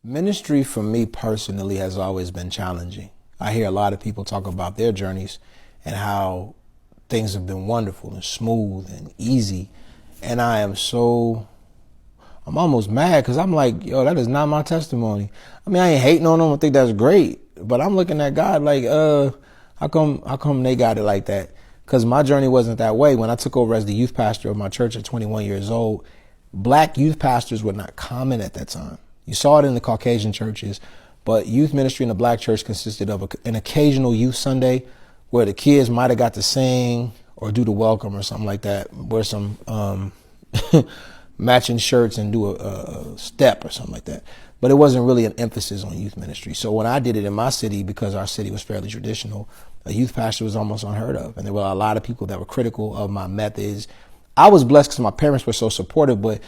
Ministry for me personally has always been challenging. I hear a lot of people talk about their journeys and how things have been wonderful and smooth and easy. And I'm almost mad because I'm like, yo, that is not my testimony. I mean, I ain't hating on them. I think that's great. But I'm looking at God like, how come they got it like that? Because my journey wasn't that way. When I took over as the youth pastor of my church at 21 years old, black youth pastors were not common at that time. You saw it in the Caucasian churches, but youth ministry in the black church consisted of an occasional youth Sunday where the kids might have got to sing or do the welcome or something like that, wear some matching shirts and do a step or something like that. But it wasn't really an emphasis on youth ministry. So when I did it in my city, because our city was fairly traditional, a youth pastor was almost unheard of. And there were a lot of people that were critical of my methods. I was blessed because my parents were so supportive, but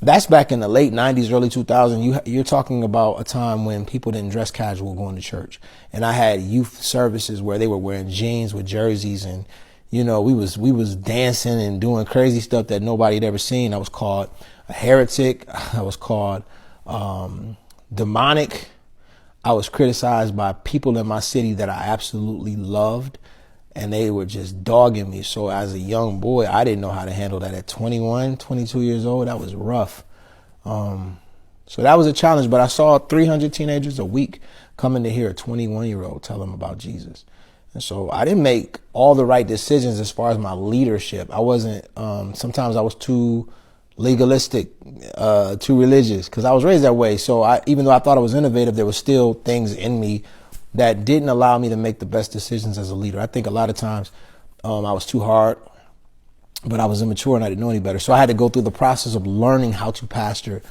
that's back in the late 90s, early 2000s. You're talking about a time when people didn't dress casual going to church. And I had youth services where they were wearing jeans with jerseys and, you know, we was dancing and doing crazy stuff that nobody had ever seen. I was called a heretic. I was called demonic. I was criticized by people in my city that I absolutely loved, and they were just dogging me. So as a young boy, I didn't know how to handle that. At 21, 22 years old, that was rough. So that was a challenge, but I saw 300 teenagers a week coming to hear a 21-year-old tell them about Jesus. And so I didn't make all the right decisions as far as my leadership. I wasn't, sometimes I was too legalistic, too religious, because I was raised that way. So even though I thought I was innovative, there was still things in me that didn't allow me to make the best decisions as a leader. I think a lot of times I was too hard, but I was immature and I didn't know any better. So I had to go through the process of learning how to pastor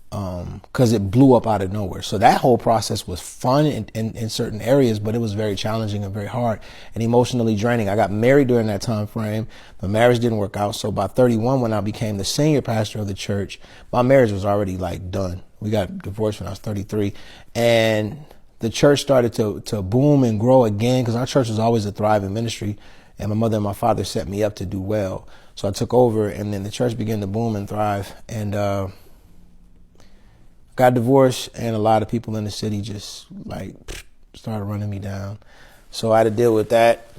because it blew up out of nowhere. So that whole process was fun in certain areas, but it was very challenging and very hard and emotionally draining. I got married during that time frame. The marriage didn't work out. So by 31, when I became the senior pastor of the church, my marriage was already like done. We got divorced when I was 33. And the church started to boom and grow again because our church was always a thriving ministry. And my mother and my father set me up to do well. So I took over, and then the church began to boom and thrive. And got divorced, and a lot of people in the city just like started running me down. So I had to deal with that,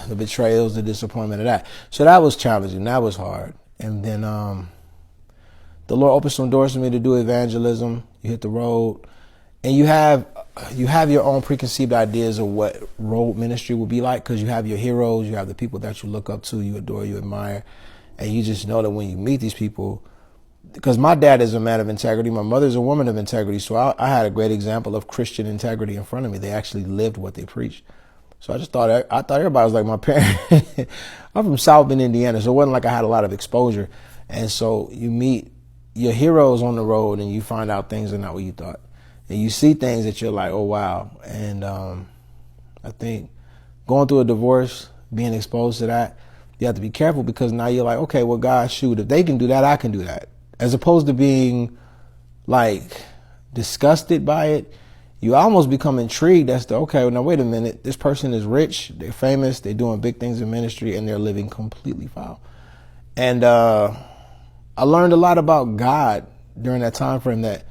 the betrayals, the disappointment of that. So that was challenging. That was hard. And then the Lord opened some doors for me to do evangelism. You hit the road, and you have your own preconceived ideas of what road ministry will be like, because you have your heroes, you have the people that you look up to, you adore, you admire, and you just know that when you meet these people, because my dad is a man of integrity, my mother's a woman of integrity, so I had a great example of Christian integrity in front of me. They actually lived what they preached. So I thought everybody was like my parents. I'm from South Bend, Indiana, so it wasn't like I had a lot of exposure. And so you meet your heroes on the road, and you find out things are not what you thought. And you see things that you're like, oh, wow. And I think going through a divorce, being exposed to that, you have to be careful, because now you're like, okay, well, God, shoot, if they can do that, I can do that. As opposed to being like disgusted by it, you almost become intrigued as to, okay, well, now wait a minute, this person is rich, they're famous, they're doing big things in ministry, and they're living completely foul. And I learned a lot about God during that time frame, that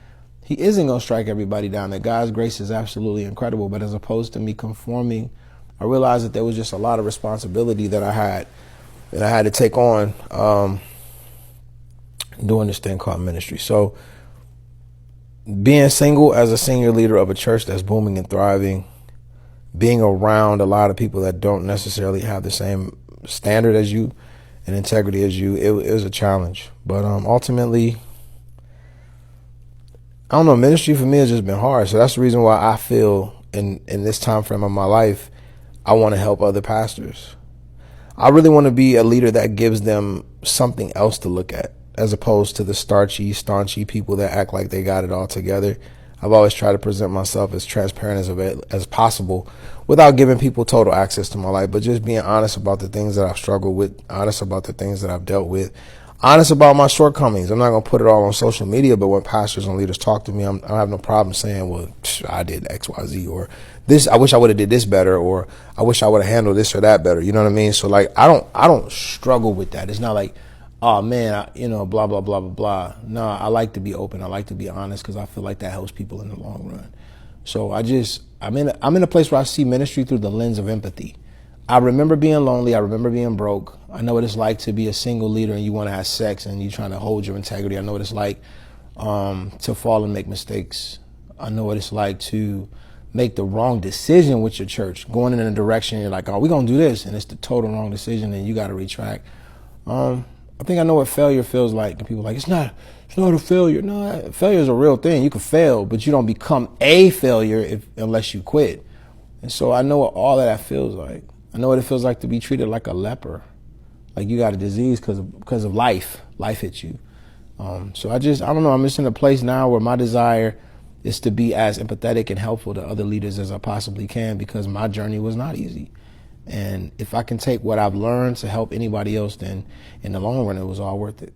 he isn't going to strike everybody down, that God's grace is absolutely incredible. But as opposed to me conforming, I realized that there was just a lot of responsibility that I had to take on doing this thing called ministry. So being single as a senior leader of a church that's booming and thriving, being around a lot of people that don't necessarily have the same standard as you and integrity as you, it was a challenge. But ultimately, I don't know, ministry for me has just been hard. So that's the reason why I feel in this time frame of my life, I want to help other pastors. I really want to be a leader that gives them something else to look at, as opposed to the starchy, staunchy people that act like they got it all together. I've always tried to present myself as transparent as possible without giving people total access to my life, but just being honest about the things that I've struggled with, honest about the things that I've dealt with, honest about my shortcomings. I'm not going to put it all on social media, but when pastors and leaders talk to me, I don't have no problem saying, well, I did X, Y, Z, or this, I wish I would have did this better, or I wish I would have handled this or that better. You know what I mean? So like, I don't struggle with that. It's not like oh man, blah, blah, blah, blah, blah. No, I like to be open. I like to be honest because I feel like that helps people in the long run. So I'm in a place where I see ministry through the lens of empathy. I remember being lonely. I remember being broke. I know what it's like to be a single leader and you want to have sex and you're trying to hold your integrity. I know what it's like to fall and make mistakes. I know what it's like to make the wrong decision with your church, going in a direction you're like, oh, we're going to do this, and it's the total wrong decision and you got to retract. I think I know what failure feels like. And people are like, it's not a failure. No, failure is a real thing. You can fail, but you don't become a failure unless you quit. And so I know what all of that feels like. I know what it feels like to be treated like a leper. Like you got a disease because of life. Life hit you. So I don't know. I'm just in a place now where my desire is to be as empathetic and helpful to other leaders as I possibly can, because my journey was not easy. And if I can take what I've learned to help anybody else, then in the long run, it was all worth it.